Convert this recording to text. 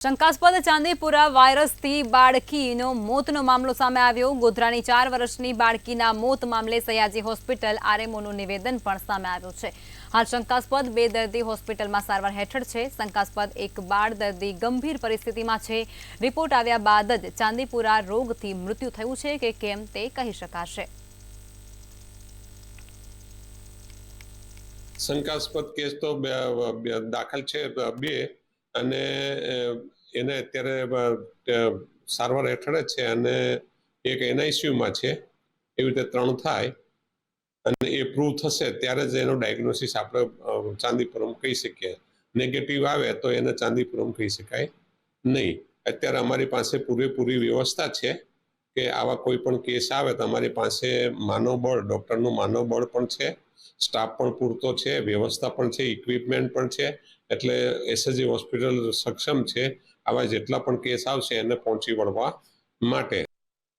શંકાસ્પદ ચાંદીપુરા વાયરસથી બાળકીનો મોતનો મામલો સામે આવ્યો। ગોધરાની 4 વર્ષની બાળકીના મોત મામલે સયાજી હોસ્પિટલ આરએમઓનું નિવેદન પણ સામે આવ્યું છે। હાલ શંકાસ્પદ 2 દર્દી હોસ્પિટલમાં સારવાર હેઠળ છે। શંકાસ્પદ એક બાળ દર્દી ગંભીર પરિસ્થિતિમાં છે। રિપોર્ટ આવ્યા બાદ જ ચાંદીપુરા રોગથી મૃત્યુ થયું છે કે કેમ તે કહી શકાશે। શંકાસ્પદ કેસ તો દાખલ છે 2 અને એને અત્યારે સારવાર હેઠળ છે અને એક એનઆઈસીયુમાં છે। એવી રીતે 3 થાય અને એ પ્રૂવ થશે ત્યારે જ એનો ડાયગ્નોસિસ આપણે ચાંદીપુરમ કહી શકીએ। નેગેટિવ આવે તો એને ચાંદીપુરમ કહી શકાય નહીં। અત્યારે અમારી પાસે પૂરેપૂરી વ્યવસ્થા છે કે આવા કોઈ પણ કેસ આવે તો અમારી પાસે માનવબળ, ડૉક્ટરનું માનવબળ પણ છે, સ્ટાફ પણ પૂરતો છે, વ્યવસ્થા પણ છે, ઇક્વિપમેન્ટ પણ છે। એટલે એસએજી હોસ્પિટલ સક્ષમ છે આવા જેટલા પણ કેસ આવશે એને પહોંચી વળવા માટે।